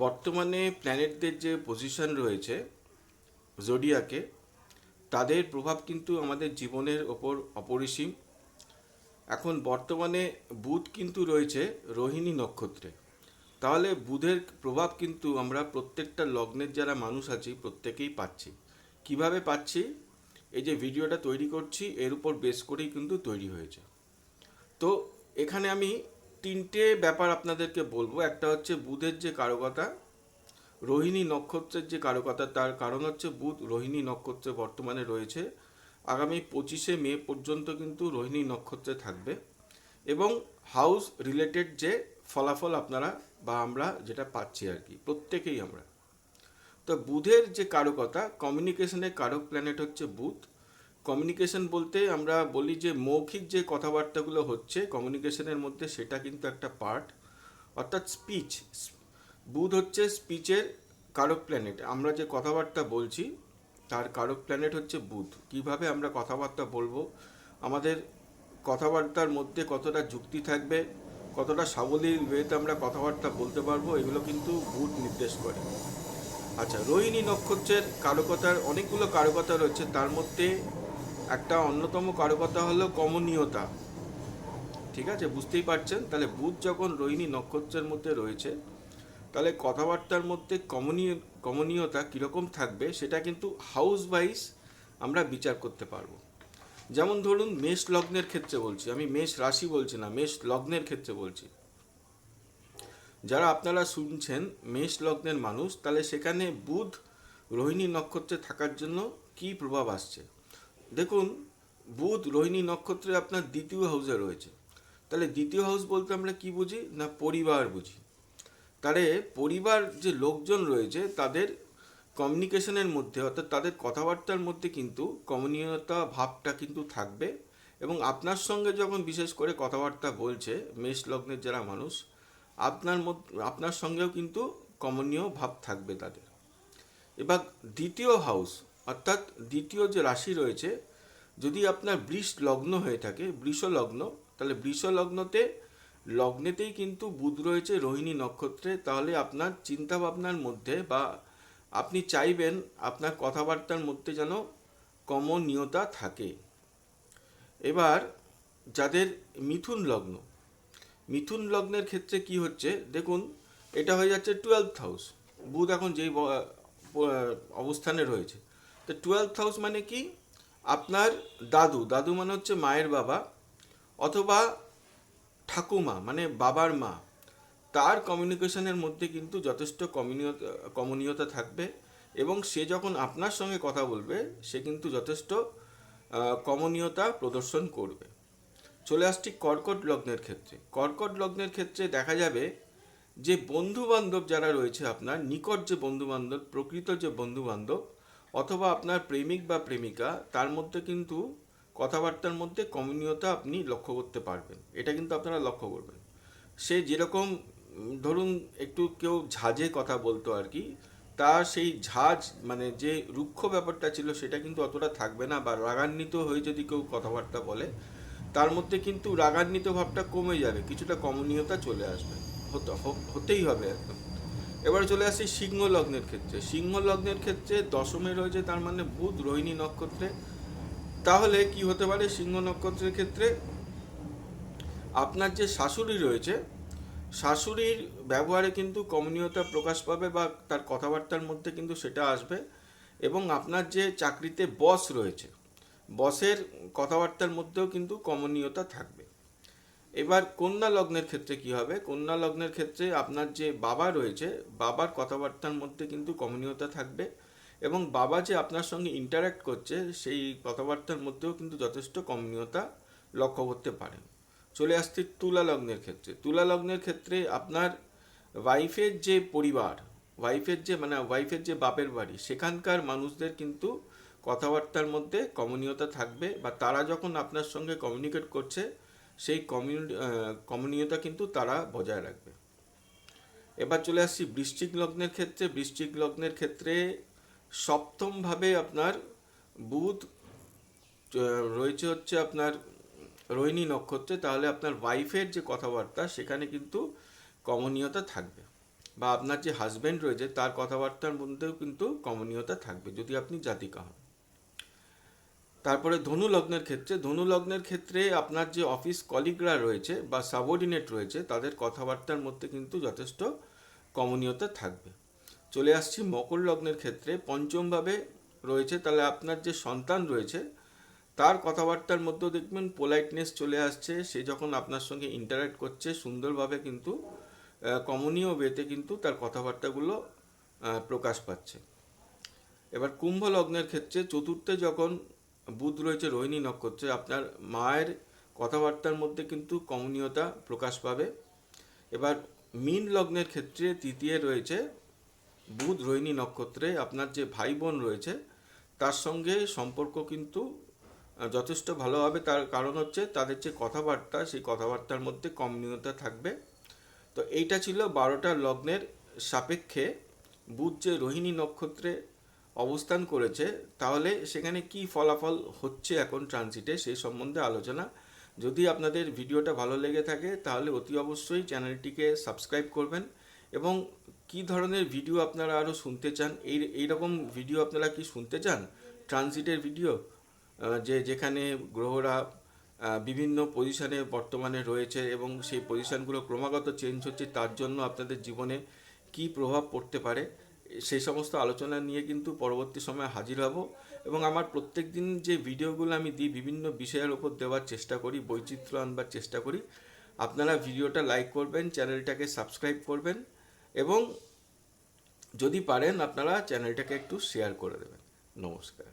বর্তমানে প্ল্যানেটদের যে পজিশন রয়েছে জোডিয়াকে, তাদের প্রভাব কিন্তু আমাদের জীবনের ওপর অপরিসীম। এখন বর্তমানে বুধ কিন্তু রয়েছে রোহিণী নক্ষত্রে। তাহলে বুধের প্রভাব কিন্তু আমরা প্রত্যেকটা লগ্নের যারা মানুষ আছি প্রত্যেকেই পাচ্ছি। কিভাবে পাচ্ছি? এই যে ভিডিওটা তৈরি করছি এর উপর বেস করেই কিন্তু তৈরি হয়েছে। তো এখানে আমি তিনটে ব্যাপার আপনাদেরকে বলবো। একটা হচ্ছে বুধের যে কারকতা, রোহিণী নক্ষত্রের যে কারকতা, তার কারণ হচ্ছে বুধ রোহিণী নক্ষত্রে বর্তমানে রয়েছে। আগামী 25শে মে পর্যন্ত কিন্তু রোহিণী নক্ষত্রে থাকবে। এবং হাউস রিলেটেড যে ফলাফল আপনারা বা আমরা যেটা পাচ্ছি আর কি, প্রত্যেকেই আমরা। তো বুধের যে কারকতা, কমিউনিকেশনের কারক প্ল্যানেট হচ্ছে বুধ। কমিউনিকেশন বলতে আমরা বলি যে মৌখিক যে কথাবার্তাগুলো হচ্ছে কমিউনিকেশনের মধ্যে, সেটা কিন্তু একটা পার্ট, অর্থাৎ স্পিচ। বুধ হচ্ছে স্পিচের কারক প্ল্যানেট। আমরা যে কথাবার্তা বলছি তার কারক প্ল্যানেট হচ্ছে বুধ। কিভাবে আমরা কথাবার্তা বলবো, আমাদের কথাবার্তার মধ্যে কতটা যুক্তি থাকবে, কতটা সাবলীল ওয়েতে আমরা কথাবার্তা বলতে পারবো, এগুলো কিন্তু বুধ নির্দেশ করে। আচ্ছা, রোহিণী নক্ষত্রের কারকতার অনেকগুলো কারকতা রয়েছে, তার মধ্যে একটা অন্যতম কারকতা হলো কমনীয়তা। ঠিক আছে, বুঝতেই পারছেন। তাহলে বুধ যখন রোহিণী নক্ষত্রের মধ্যে রয়েছে, তাহলে কথাবার্তার মধ্যে কমনীয়তা কীরকম থাকবে সেটা কিন্তু হাউস ওয়াইজ আমরা বিচার করতে পারবো। যেমন ধরুন মেষ লগ্নের ক্ষেত্রে বলছি, আমি মেষ রাশি বলছি না, মেষ লগ্নের ক্ষেত্রে বলছি। যারা আপনারা শুনছেন মেষ লগ্নের মানুষ, তাহলে সেখানে বুধ রোহিণী নক্ষত্রে থাকার জন্য কি প্রভাব আসছে দেখুন। বুধ রোহিণী নক্ষত্রে আপনার দ্বিতীয় হাউসে রয়েছে। তাহলে দ্বিতীয় হাউস বলতে আমরা কি বুঝি না, পরিবার বুঝি। তাহলে পরিবার যে লোকজন রয়েছে তাদের কমিউনিকেশনের মধ্যে, অর্থাৎ তাদের কথাবার্তার মধ্যে কিন্তু কমনীয়তা ভাবটা কিন্তু থাকবে। এবং আপনার সঙ্গে যখন বিশেষ করে কথাবার্তা বলছে মেষ লগ্নের যারা মানুষ, আপনার সঙ্গেও কিন্তু কমনীয় ভাব থাকবে তাদের। এবার দ্বিতীয় হাউস, অর্থাৎ দ্বিতীয় যে রাশি রয়েছে, যদি আপনার বৃষ লগ্ন হয়ে থাকে, বৃষ লগ্ন, তাহলে বৃষ লগ্নেতেই কিন্তু বুধ রয়েছে রোহিণী নক্ষত্রে। তাহলে আপনার চিন্তা ভাবনার মধ্যে বা আপনি চাইবেন আপনার কথাবার্তার মধ্যে যেন কমনীয়তা থাকে। এবার যাদের মিথুন লগ্ন, মিথুন লগ্নের ক্ষেত্রে কি হচ্ছে দেখুন, এটা হয়ে যাচ্ছে 12th হাউস। বুধ এখন যেই অবস্থানে রয়েছে, তো 12th হাউস মানে কি, আপনার দাদু, দাদু মানে হচ্ছে মায়ের বাবা, অথবা ঠাকুমা মানে বাবার মা, তার কমিউনিকেশনের মধ্যে কিন্তু যথেষ্ট কমনীয়তা থাকবে। এবং সে যখন আপনার সঙ্গে কথা বলবে সে কিন্তু যথেষ্ট কমনীয়তা প্রদর্শন করবে। চলে আসছি কর্কট লগ্নের ক্ষেত্রে। কর্কট লগ্নের ক্ষেত্রে দেখা যাবে যে বন্ধু বান্ধব যারা রয়েছে, আপনার নিকট যে বন্ধু বান্ধব, প্রকৃত যে বন্ধু বান্ধব, অথবা আপনার প্রেমিক বা প্রেমিকা, তার মধ্যে কিন্তু কথাবার্তার মধ্যে কমনীয়তা আপনি লক্ষ্য করতে পারবেন। এটা কিন্তু আপনারা লক্ষ্য করবেন। সে যেরকম ধরুন একটু কেউ ঝাঁজে কথা বলতো আর কি, তার সেই ঝাঁজ মানে যে রুক্ষ ব্যাপারটা ছিল সেটা কিন্তু অতটা থাকবে না। বা রাগান্বিত হয়ে যদি কেউ কথাবার্তা বলে, তার মধ্যে কিন্তু রাগান্বিত ভাবটা কমে যাবে, কিছুটা কমনীয়তা চলে আসবে। হতেই হবে একদম। এবারে চলে আসি সিংহ লগ্নের ক্ষেত্রে। সিংহ লগ্নের ক্ষেত্রে দশমে রয়েছে, তার মানে বুধ রোহিণী নক্ষত্রে। তাহলে কি হতে পারে সিংহ নক্ষত্রের ক্ষেত্রে, আপনার যে শাশুড়ি রয়েছে, শাশুড়ির ব্যবহারে কিন্তু কমনীয়তা প্রকাশ পাবে বা তার কথাবার্তার মধ্যে কিন্তু সেটা আসবে। এবং আপনার যে চাকরিতে বস রয়েছে, বসের কথাবার্তার মধ্যেও কিন্তু কমনীয়তা থাকবে। এবার কন্যা লগ্নের ক্ষেত্রে কি হবে, কন্যা লগ্নের ক্ষেত্রে আপনার যে বাবা রয়েছে, বাবার কথাবার্তার মধ্যে কিন্তু কমনীয়তা থাকবে। এবং বাবা যে আপনার সঙ্গে ইন্টারাক্ট করছে সেই কথাবার্তার মধ্যেও কিন্তু যথেষ্ট কমনীয়তা লক্ষ্য করতে পারেন। চলে আসছে তুলা লগ্নের ক্ষেত্রে। তুলা লগ্নের ক্ষেত্রে আপনার ওয়াইফের যে পরিবার, ওয়াইফের যে বাপের বাড়ি, সেখানকার মানুষদের কিন্তু কথাবার্তার মধ্যে কমনীয়তা থাকবে। বা তারা যখন আপনার সঙ্গে কমিউনিকেট করছে সেই কমনীয়তা কিন্তু তারা বজায় রাখবে। এবার চলে আসছি বৃশ্চিক লগ্নের ক্ষেত্রে। বৃশ্চিক লগ্নের ক্ষেত্রে সপ্তমভাবে আপনার বুধ রয়েছে হচ্ছে আপনার রোহিণী নক্ষত্রে। তাহলে আপনার ওয়াইফের যে কথাবার্তা সেখানে কিন্তু কমনীয়তা থাকবে। বা আপনার যে হাজব্যান্ড রয়েছে তার কথাবার্তার মধ্যেও কিন্তু কমনীয়তা থাকবে যদি আপনি জাতিকা হন। তারপরে ধনু লগ্নের ক্ষেত্রে আপনার যে অফিস কলিগরা রয়েছে বা সাবঅর্ডিনেট রয়েছে তাদের কথাবার্তার মধ্যে কিন্তু যথেষ্ট কমনীয়তা থাকবে। চলে আসছি মকর লগ্নের ক্ষেত্রে, পঞ্চমভাবে রয়েছে, তাহলে আপনার যে সন্তান রয়েছে তার কথাবার্তার মধ্যেও দেখবেন পোলাইটনেস চলে আসছে। সে যখন আপনার সঙ্গে ইন্টারাক্ট করছে সুন্দরভাবে কিন্তু কমনীয় ওয়েতে কিন্তু তার কথাবার্তাগুলো প্রকাশ পাচ্ছে। এবার কুম্ভ লগ্নের ক্ষেত্রে চতুর্থে যখন বুধ রয়েছে রোহিণী নক্ষত্রে, আপনার মায়ের কথাবার্তার মধ্যে কিন্তু কমনীয়তা প্রকাশ পাবে। এবার মীন লগ্নের ক্ষেত্রে তৃতীয় রয়েছে বুধ রোহিণী নক্ষত্রে, আপনার যে ভাই বোন রয়েছে তার সঙ্গে সম্পর্ক কিন্তু যথেষ্ট ভালো হবে। তার কারণ হচ্ছে তাদের যে কথাবার্তা সেই কথাবার্তার মধ্যে কমনীয়তা থাকবে। তো এইটা ছিল 12টা লগ্নের সাপেক্ষে বুধ যে রোহিণী নক্ষত্রে অবস্থান করেছে, তাহলে সেখানে কি ফলাফল হচ্ছে এখন ট্রানজিটে সেই সম্বন্ধে আলোচনা। যদি আপনাদের ভিডিওটা ভালো লেগে থাকে তাহলে অতি অবশ্যই চ্যানেলটিকে সাবস্ক্রাইব করবেন। এবং কি ধরনের ভিডিও আপনারা আরও শুনতে চান, এইরকম ভিডিও আপনারা কি শুনতে চান, ট্রানজিটের ভিডিও, যেখানে গ্রহরা বিভিন্ন পজিশনে বর্তমানে রয়েছে এবং সেই পজিশনগুলো ক্রমাগত চেঞ্জ হচ্ছে, তার জন্য আপনাদের জীবনে কি প্রভাব পড়তে পারে, সেই সমস্ত আলোচনা নিয়ে কিন্তু পরবর্তী সময়ে হাজির হব। এবং আমার প্রত্যেক দিন যে ভিডিওগুলো আমি দিই বিভিন্ন বিষয়ের ওপর দেওয়ার চেষ্টা করি, বৈচিত্র্য আনবার চেষ্টা করি। আপনারা ভিডিওটা লাইক করবেন, চ্যানেলটাকে সাবস্ক্রাইব করবেন এবং যদি পারেন আপনারা চ্যানেলটাকে একটু শেয়ার করে দেবেন। নমস্কার।